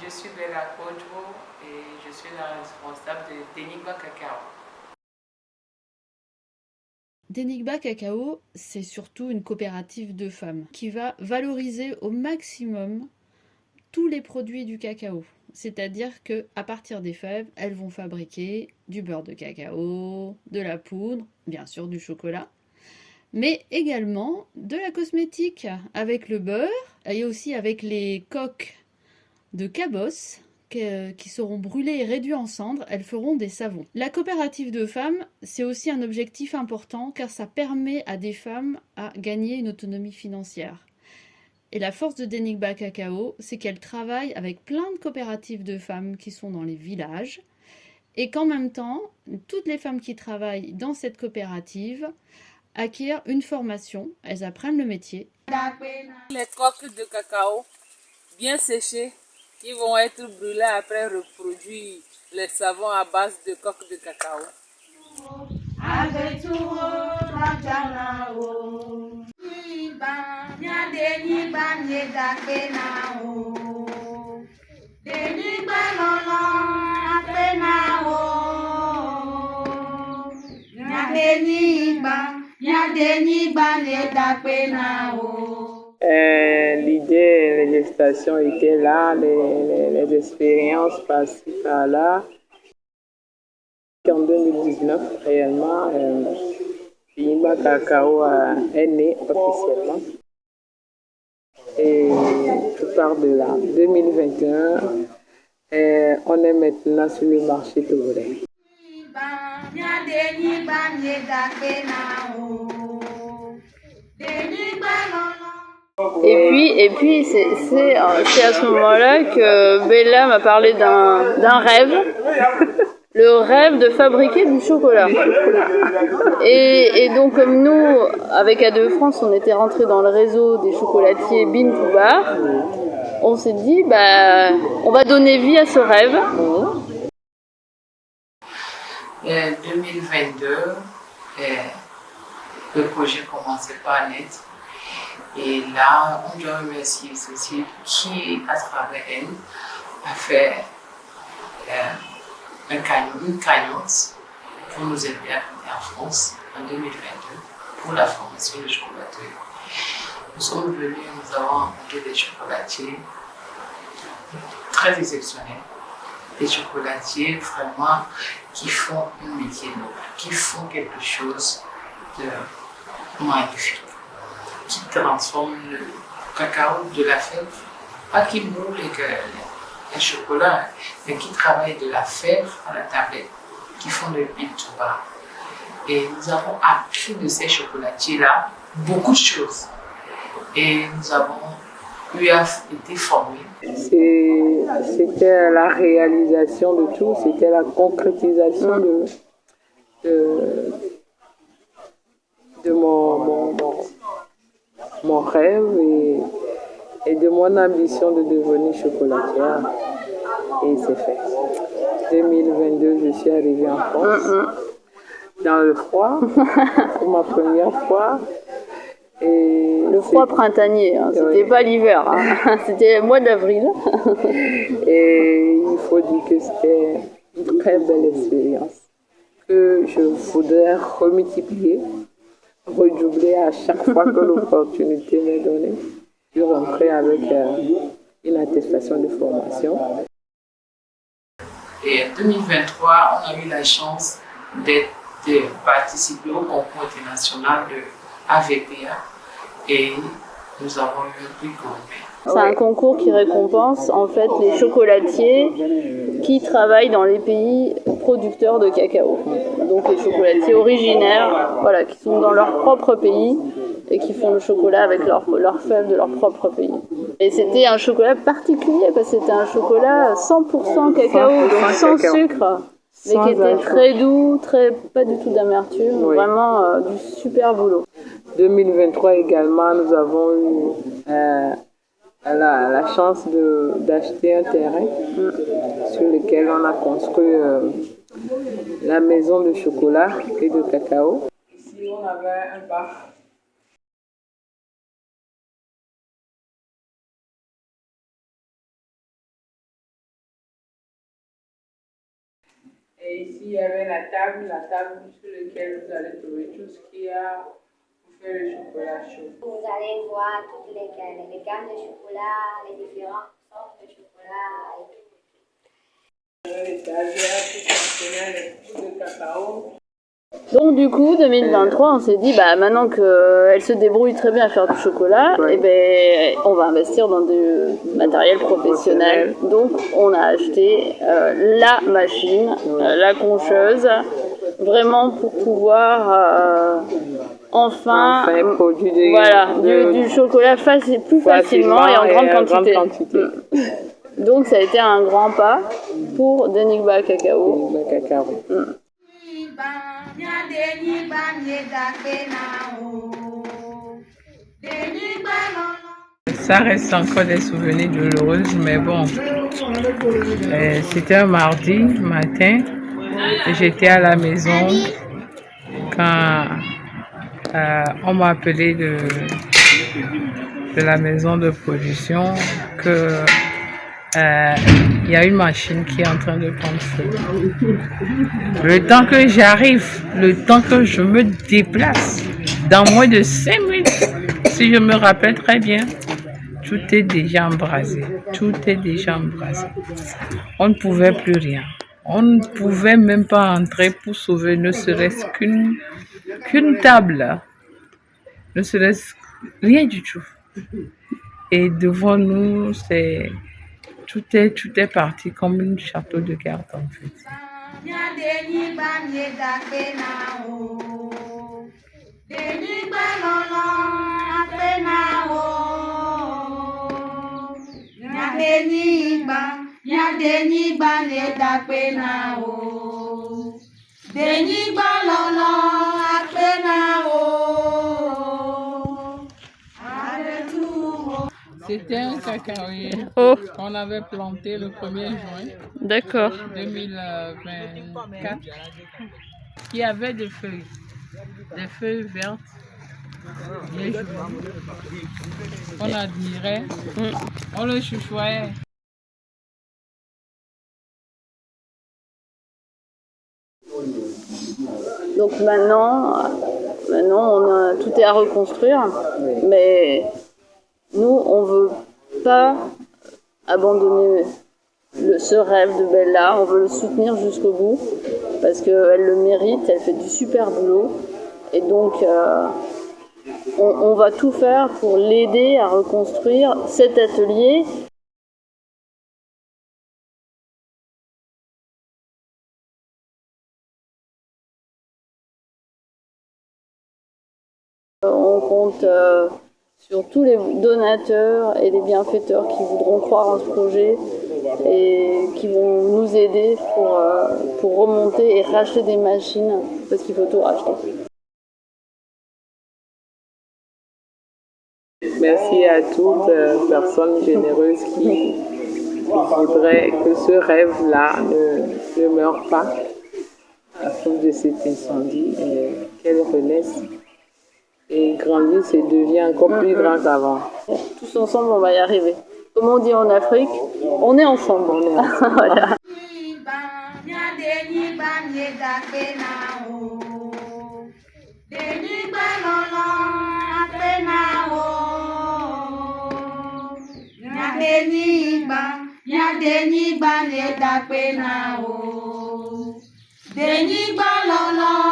Je suis Bella Kodjo et je suis la responsable de Denigba Cacao. Denigba Cacao, c'est surtout une coopérative de femmes qui va valoriser au maximum tous les produits du cacao. C'est-à-dire qu'à partir des fèves, elles vont fabriquer du beurre de cacao, de la poudre, bien sûr du chocolat, mais également de la cosmétique avec le beurre et aussi avec les coques de cabosse qui seront brûlées et réduites en cendres, elles feront des savons. La coopérative de femmes, c'est aussi un objectif important car ça permet à des femmes à gagner une autonomie financière. Et la force de Denigba Cacao, c'est qu'elle travaille avec plein de coopératives de femmes qui sont dans les villages et qu'en même temps, toutes les femmes qui travaillent dans cette coopérative acquièrent une formation, elles apprennent le métier. Les coques de cacao bien séchées qui vont être brûlées après reproduire les savons à base de coques de cacao. L'idée, les gestations étaient là, les expériences passées par là. En 2019, réellement, Denigba Cacao est né officiellement. Et je pars de là. 2021, on est maintenant sur le marché togolais. Et puis c'est à ce moment-là que Bella m'a parlé d'un rêve, le rêve de fabriquer du chocolat. Et donc comme nous, avec A2 France, on était rentrés dans le réseau des chocolatiers Bean to Bar, on s'est dit, on va donner vie à ce rêve. 2022, le projet commençait pas à naître. Et là, on doit remercier Cécile qui, à travers elle, a fait une cagnotte pour nous aider à venir en France en 2022 pour la formation de chocolatiers. Nous sommes venus, nous avons rencontré des chocolatiers très exceptionnels, des chocolatiers vraiment qui font un métier noble, qui font quelque chose de magnifique, qui transforment le cacao de la fève, pas qui moule les chocolats, mais qui travaillent de la fève à la tablette, qui font le bean to bar. Et nous avons appris de ces chocolatiers-là beaucoup de choses. Et nous avons été formés. C'était la réalisation de tout, c'était la concrétisation de mon rêve et de mon ambition de devenir chocolatière. Et c'est fait. 2022, je suis arrivée en France, dans le froid, pour ma première fois. Et le froid printanier, hein, c'était pas l'hiver, hein. C'était le mois d'avril. Et il faut dire que c'était une très belle expérience que je voudrais remultiplier, redoubler à chaque fois que l'opportunité m'est donnée. Je suis rentrée avec une attestation de formation. Et en 2023, on a eu la chance de participer au concours international de AVPA et nous avons eu un prix gourmet. C'est un concours qui récompense en fait les chocolatiers qui travaillent dans les pays producteurs de cacao. Donc les chocolatiers originaires, voilà, qui sont dans leur propre pays et qui font le chocolat avec leurs fèves de leur propre pays. Et c'était un chocolat particulier parce que c'était un chocolat 100% cacao, donc sans sucre. Mais qui était très doux, pas du tout d'amertume, vraiment du super boulot. 2023 également, nous avons eu la chance d'acheter un terrain sur lequel on a construit la maison de chocolat et de cacao. Ici, on avait un bac. Et ici, il y avait la table sur laquelle vous allez trouver tout ce qu'il y a pour faire le chocolat chaud. Vous allez voir toutes les gammes de chocolat, les différentes sortes de chocolat et tout. L'étagère qui contenait les poudres de cacao. Donc du coup, 2023, on s'est dit, maintenant qu'elle se débrouille très bien à faire du chocolat, on va investir dans du matériel professionnel. Donc on a acheté la machine, la concheuse, vraiment pour pouvoir enfin produire du chocolat plus facilement et en grande quantité. Donc ça a été un grand pas pour Denigba Cacao. Ça reste encore des souvenirs douloureux, mais bon. C'était un mardi matin. J'étais à la maison quand on m'a appelé de la maison de production que il y a une machine qui est en train de prendre feu. Le temps que j'arrive, le temps que je me déplace, dans moins de 5 minutes, si je me rappelle très bien, tout est déjà embrasé. Tout est déjà embrasé. On ne pouvait plus rien. On ne pouvait même pas entrer pour sauver ne serait-ce qu'une table. Ne serait-ce rien du tout. Et devant nous, tout est parti comme un château de cartes en fait. C'était un cacaoyer qu'on avait planté le 1er juin 2024 qui avait des feuilles vertes, bien jolies. On admirait, on le chouchouait. Donc maintenant tout est à reconstruire, mais nous on veut pas abandonner ce rêve de Bella, on veut le soutenir jusqu'au bout parce qu'elle le mérite, elle fait du super boulot et donc on va tout faire pour l'aider à reconstruire cet atelier. On compte sur tous les donateurs et les bienfaiteurs qui voudront croire en ce projet et qui vont nous aider pour remonter et racheter des machines parce qu'il faut tout racheter. Merci à toutes personnes généreuses qui voudraient que ce rêve-là ne meure pas à cause de cet incendie et qu'elle renaisse et grandisse et devient encore plus grand qu'avant. Tous ensemble, on va y arriver. Comme on dit en Afrique, on est ensemble. Voilà. Denigba lolo